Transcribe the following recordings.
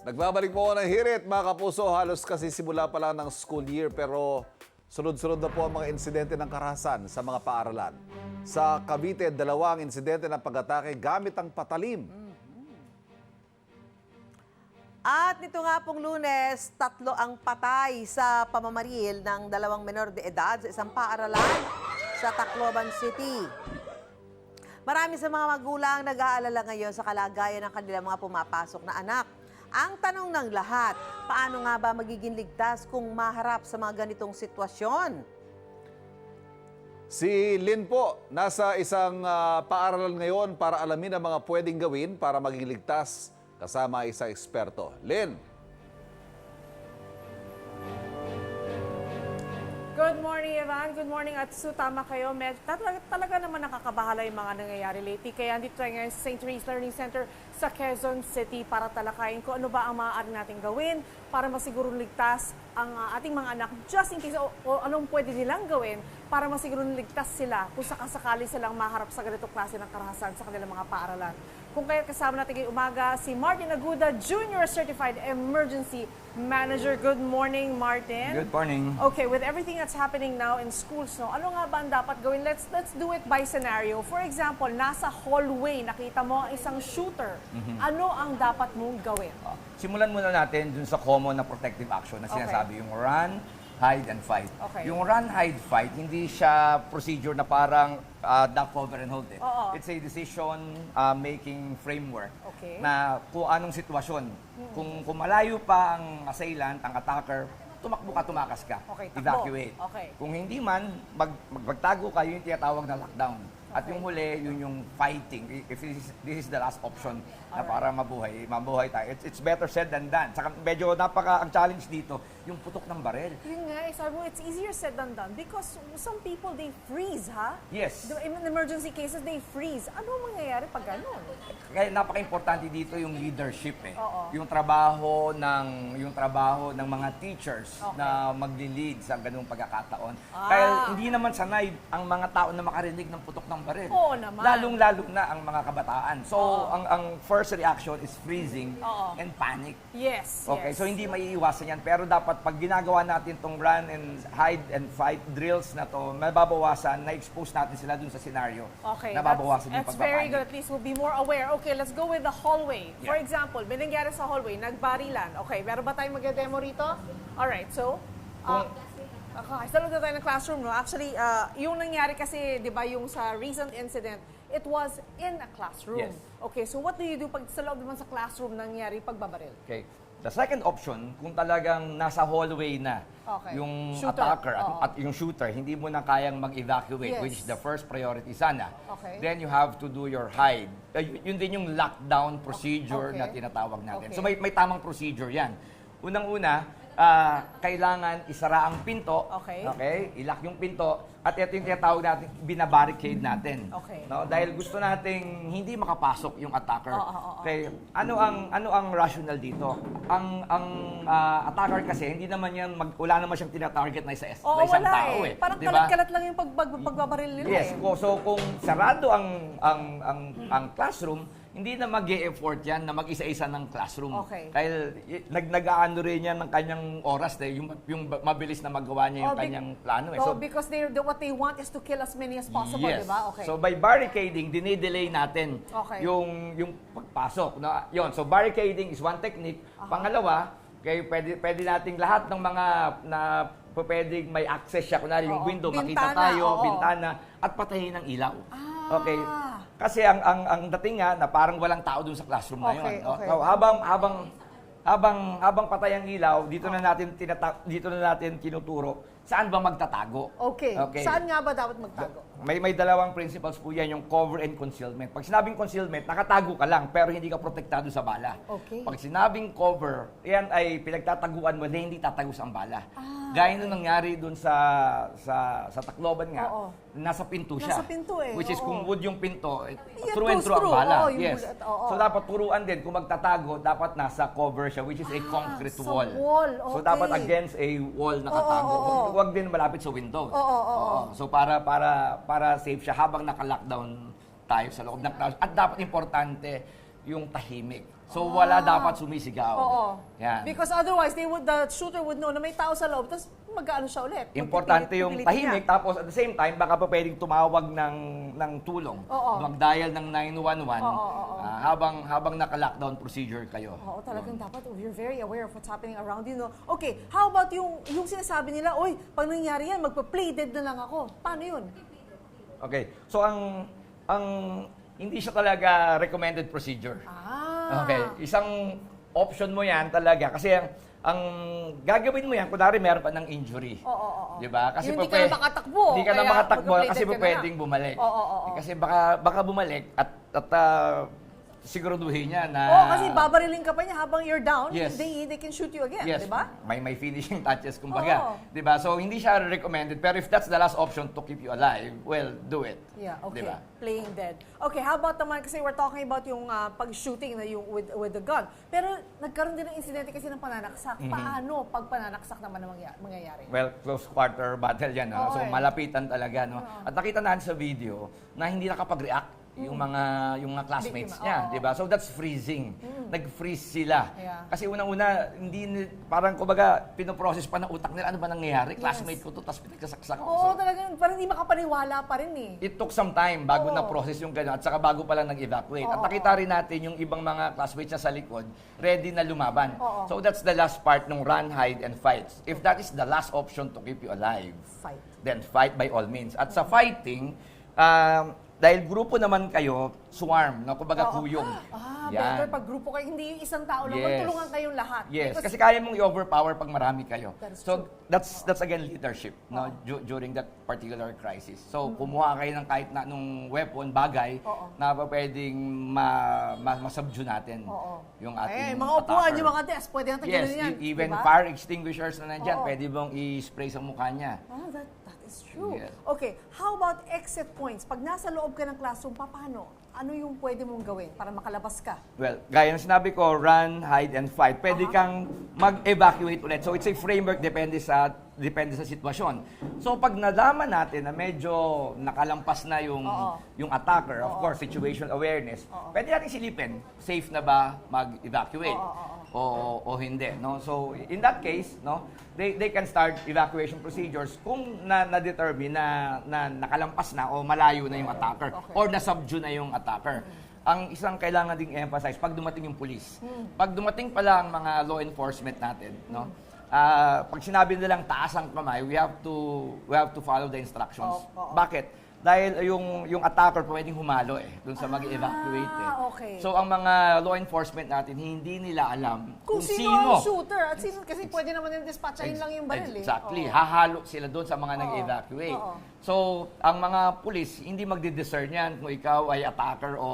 Nagbabalik po ng hirit, mga kapuso. Halos kasi simula pa lang ng school year pero sunod-sunod na po ang mga insidente ng karahasan sa mga paaralan. Sa Cavite, 2 insidente ng pag-atake gamit ang patalim. At nito nga pong Lunes, 3 ang patay sa pamamaril ng 2 menor de edad sa isang paaralan sa Tacloban City. Marami sa mga magulang nag-aalala ngayon sa kalagayan ng kanilang mga pumapasok na anak. Ang tanong ng lahat, paano nga ba magiging ligtas kung maharap sa mga ganitong sitwasyon? Si Lynn po, nasa isang paaralan ngayon para alamin ang mga pwedeng gawin para maging ligtas kasama isang eksperto. Lynn. Good morning, Ivan. Good morning, Atsu. Tama kayo. Talaga naman nakakabahala yung mga nangyayari lately. Kaya andito tayo ngayon sa St. Therese Learning Center sa Quezon City para talakayin kung ano ba ang maaari natin gawin para masigurong ligtas ang ating mga anak just in case o anong pwede nilang gawin para masigurong ligtas sila kung sakasakali silang maharap sa ganitong klase ng karahasan sa kanilang mga paaralan. Kung kaya kasama natin ngayong umaga si Martin Aguda, Junior Certified Emergency Manager. Good morning, Martin. Good morning. Okay, with everything that's happening now in schools, no, ano nga ba ang dapat gawin? Let's do it by scenario. For example, nasa hallway, nakita mo ang isang shooter. Ano ang dapat mong gawin? Simulan muna natin dun sa common na protective action na sinasabi, yung run, hide, and fight. Okay. Yung run, hide, fight, hindi siya procedure na parang duck, cover, and hold. Oo. It's a decision-making framework Okay. na kung anong sitwasyon. Kung malayo pa ang assailant, ang attacker, tumakbo ka, tumakas ka. Okay, takbo. Evacuate. Okay. Kung hindi man, magtago ka, yun yung tinatawag na lockdown. At yung huli, yun yung fighting. If this is the last option na para mabuhay tayo. It's better said than done. Saka medyo ang challenge dito, yung putok ng barel. Yun nga, sabi mo, it's easier said than done because some people, they freeze, ha? Yes. In emergency cases, they freeze. Ano mangyayari pag ganun? Kaya napaka-importante dito yung leadership eh. Oo. Yung trabaho ng mga teachers na magli-lead sa ganung pagkakataon. Kaya hindi naman sanay ang mga tao na makarinig ng putok ng baril. Oo naman. Lalong-lalo na ang mga kabataan. So, ang first reaction is freezing and panic. Yes, Okay, yes. so hindi maiiwasan yan. Pero dapat pag ginagawa natin tong run and hide and fight drills na to, mababawasan, na-expose natin sila dun sa scenario. Okay, Nababawasan yung that's very pagpapanik. good. At least we'll be more aware. Okay, let's go with the hallway. For Yeah. example, may nangyari sa hallway, nagbarilan. Okay, meron ba tayong mag-demo rito? Alright, so, okay, sa loob na tayo ng classroom, no? Actually, yung nangyari kasi, di ba, yung sa recent incident, it was in a classroom. Yes. Okay, so what do you do pag sa loob naman sa classroom nangyari pagbabaril? Okay. The second option, kung talagang nasa hallway na Okay. yung Shooter. attacker Oo. at yung shooter, hindi mo na kayang mag-evacuate, Yes. which is the first priority sana. Okay. Then you have to do your hide. Yun din yung lockdown procedure Okay. na tinatawag natin. Okay. So may tamang procedure yan. Unang-una, kailangan isara ang pinto. Okay. Ilock yung pinto. At ito yung tinatawag natin, binabarricade natin. Okay. No? Dahil gusto nating hindi makapasok yung attacker. Oo. Okay, ano ang rational dito? Ang attacker kasi hindi naman yan wala naman siyang tina-target na Oo, na isang wala tao eh. eh. Parang Di ba? kalat-kalat lang yung pagbabaril nila Yes, eh. so kung sarado ang classroom, hindi na mag-e-effort yan na mag-isa-isa ng classroom. Okay. Dahil nag-aano rin yan ng kanyang oras, yung mabilis na magawa niya yung kanyang plano. Eh. So, because what they want is to kill as many as possible, Yes. di ba? Okay. So by barricading, dinidelay natin Okay. yung pagpasok. No? Yun. So barricading is one technique. Pangalawa, pwede nating lahat ng mga na pwedeng may access siya. Kunwari yung Oo. window, makita Bintana, tayo, oo. bintana, at patayin ng ilaw. Okay. Ah. Kasi ang dating nga na parang walang tao dun sa classroom na yun. Okay, no? okay. So, habang patay ang ilaw, dito na natin tinuturo saan ba magtatago. Okay. Saan nga ba dapat magtago? May dalawang principles po yan, yung cover and concealment. Pag sinabing concealment, nakatago ka lang pero hindi ka protektado sa bala. Okay. Pag sinabing cover, yan ay pinagtataguan mo na hindi tatagos ang bala. Gaya nung nangyari dun sa Tacloban nga, Oo. nasa pinto siya. Nasa pinto eh, Which is oo. kung wood yung pinto, It through and goes through ang through. bala. Oo, yung Yes. bullet, oo. So dapat turuan din, kung magtatago, dapat nasa cover siya, which is a concrete sa wall. wall, So okay. dapat against a wall nakatago. Oo. Huwag din malapit sa window. Oo. So para safe siya habang naka-lockdown tayo sa loob ng class. At dapat importante yung tahimik. So wala dapat sumisigaw. Oo. Yan. Because otherwise, the shooter would know na may tao sa loob, tapos mag-ano siya ulit. Importante yung Pipilitin tahimik, niya. tapos at the same time, baka pa pwedeng tumawag ng tulong. Oo. Mag-dial ng 911 Oo. habang naka-lockdown procedure kayo. Oo, talagang dapat you're very aware of what's happening around you, no? Okay, how about yung sinasabi nila, oy, pag nangyari yan, magpa-play dead na lang ako. Paano yun? Okay. So ang hindi siya talaga recommended procedure. Okay. Isang option mo yan talaga kasi ang gagawin mo yan, kunwari meron pa ng injury. Oo. Di ba? Kasi Yung hindi ka na makatakbo, Hindi ka na kaya makatakbo magpa-play kasi dead ka na pwedeng bumalik. Oo. Kasi baka bumalik at siguraduhin niya na... Oo, kasi babariling ka pa niya habang you're down, Yes. they can shoot you again, Yes, di ba? may finishing touches kumbaga. Oo. 'Di ba? So hindi siya recommended, pero if that's the last option to keep you alive, well, do it. Yeah, okay. 'Di ba? Playing dead. Okay, how about naman, kasi we're talking about yung pag-shooting na yung with the gun. Pero nagkaroon din ng insidente kasi ng pananaksak. Paano pag pananaksak naman ang mangyayari? Well, close quarter battle 'yan, no? Oo, So eh. malapitan talaga, no? At nakita natin sa video na hindi nakapag-react yung mga classmates Biktima, niya, oo. 'di ba? So that's freezing. Nag-freeze sila. Yeah. Kasi unang-una parang kumbaga pinoprocess pa ng utak nila ano ba nangyayari? Yes. Classmate ko to tapos pinagkasaksak ako. Oo, So, talagang parang hindi makapaniwala pa rin eh. it took some time bago Oo. na-process yung gano'n at saka bago pa lang nag-evacuate. At Oo. nakita rin natin yung ibang mga classmates niya sa likod, ready na lumaban. Oo. So that's the last part ng run, hide, and fight. If that is the last option to keep you alive, Fight. then fight by all means. At sa fighting, dahil grupo naman kayo, swarm, no? Kumbaga Oo. kuyong. Better pag grupo kayo, hindi yung isang tao lang, Yes. magtulungan kayong lahat. Yes, Because- kasi kaya mong i-overpower pag marami kayo. That is So that's again leadership, no, during that particular crisis. So kumuha kayo ng kahit na nung weapon, bagay Oo. na pwedeng masubdue natin Oo. yung ating mga upuan, attacker. yung mga desk, pwede natin Yes, gano'n yan. even diba? fire extinguishers na nandyan, Oo. pwede bang i-spray sa mukha niya. Oh, that is true. Yes. Okay, how about exit points? Pag nasa loob ka ng classroom, paano? Ano yung pwede mong gawin para makalabas ka? Well, gaya ng sinabi ko, run, hide, and fight. Pwede kang mag-evacuate ulit. So it's a framework, depende sa sitwasyon. So pag nalaman natin na medyo nakalampas na yung attacker, of course, situation awareness, pwede natin silipin, safe na ba mag-evacuate o hindi, no? So in that case, no, they can start evacuation procedures kung na-determine na nakalampas na o malayo na yung attacker or na-subdue na yung attacker. Ang isang kailangan ding emphasize pag dumating yung police. Pag dumating pala ang mga law enforcement natin, no? Pag sinabi nilang taas ang kamay, we have to follow the instructions. Bakit? Dahil yung attacker pwedeng humalo doon sa mag-evacuate okay. So ang mga law enforcement natin hindi nila alam Kung sino ang shooter at sino, kasi pwede naman yung dispatchahin lang yung baril eh. Exactly. Oo. Hahalo sila doon sa mga nag-evacuate. Oo. So, ang mga pulis, hindi magdi-discern yan kung ikaw ay attacker o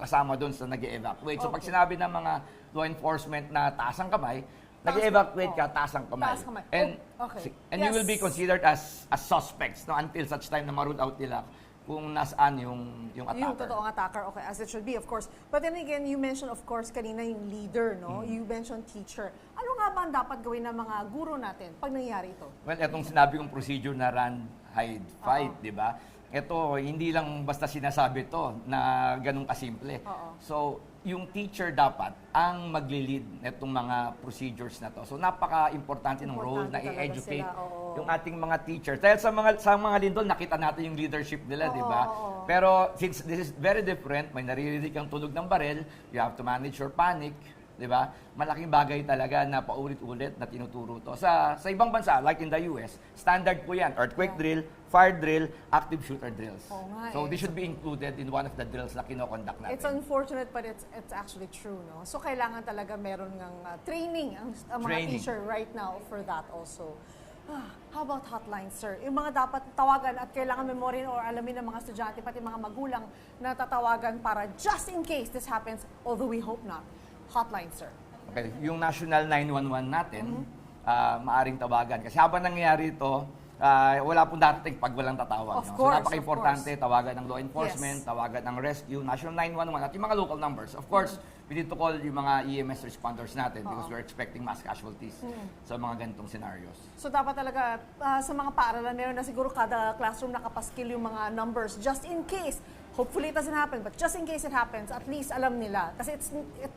kasama doon sa nag-evacuate. So, pag sinabi ng mga law enforcement na taas ang kamay, nag-evacuate ka, taas ang kamay. Taas kamay. And, Okay. and you will be considered as suspects no, until such time na ma-rule out nila kung nasaan yung attacker. Yung totoong attacker, okay, as it should be, of course. But then again, you mentioned, of course, kanina yung leader, no? You mentioned teacher. Ano nga ba ang dapat gawin ng mga guro natin pag nangyari ito? Well, etong sinabi kong procedure na run, hide, fight, di ba? Ito, hindi lang basta sinasabi to na ganun kasimple. So, yung teacher dapat ang magli-lead netong mga procedures na to. So, napaka-importante ng role na Importante talaga i-educate sila, oo. yung ating mga teachers. Dahil sa mga lindol, nakita natin yung leadership nila, di ba? Pero since this is very different, may naririnig kang tunog ng baril, you have to manage your panic, di ba? Malaking bagay talaga na paulit-ulit na tinuturo to. Sa ibang bansa, like in the US, standard po yan. Earthquake drill, fire drill, active shooter drills. Oo nga So eh. this should be included in one of the drills na kinoconduct natin. It's unfortunate, but it's actually true, no? So, kailangan talaga meron ng training ang mga Training. teacher right now for that also. How about hotlines, sir? Yung mga dapat tawagan at kailangan memoryin or alamin ng mga estudyante, pati mga magulang na tatawagan para just in case this happens, although we hope not. Hotline, sir. Okay, yung National 911 natin, maaring tawagan. Kasi habang nangyayari ito, wala pong darating pag walang tatawag. Of no? course, So napaka-importante, of tawagan ng law enforcement, Yes. tawagan ng rescue, National 911, at yung mga local numbers. Of course, we need to call yung mga EMS responders natin because we're expecting mass casualties sa mga ganitong scenarios. So dapat talaga sa mga paaralan meron na siguro kada classroom nakapaskil yung mga numbers just in case Hopefully it doesn't happen, but just in case it happens, at least alam nila. Kasi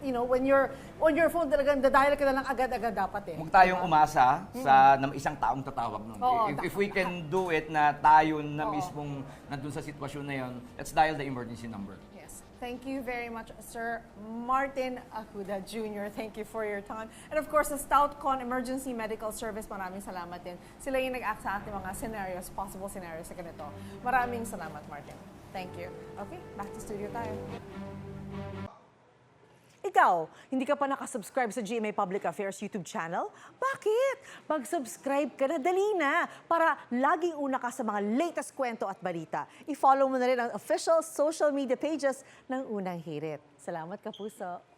when you're on your phone, talagang dadial ka na lang agad-agad dapat eh. Huwag tayong umasa sa na isang taong tatawag nun. Oo, If we can do it na tayo na mismong nandun sa sitwasyon na yun, let's dial the emergency number. Yes. Thank you very much, Sir Martin Acuda Jr. Thank you for your time. And of course, the StoutCon Emergency Medical Service, maraming salamat din. Sila yung nag-act sa ating mga scenarios, possible scenarios sa ganito. Maraming salamat, Martin. Thank you. Okay, back to studio tayo. Ikaw, hindi ka pa nakasubscribe sa GMA Public Affairs YouTube channel? Bakit? Mag-subscribe ka na, dali na, para laging una ka sa mga latest kwento at balita. I-follow mo na rin ang official social media pages ng Unang Hirit. Salamat, Kapuso.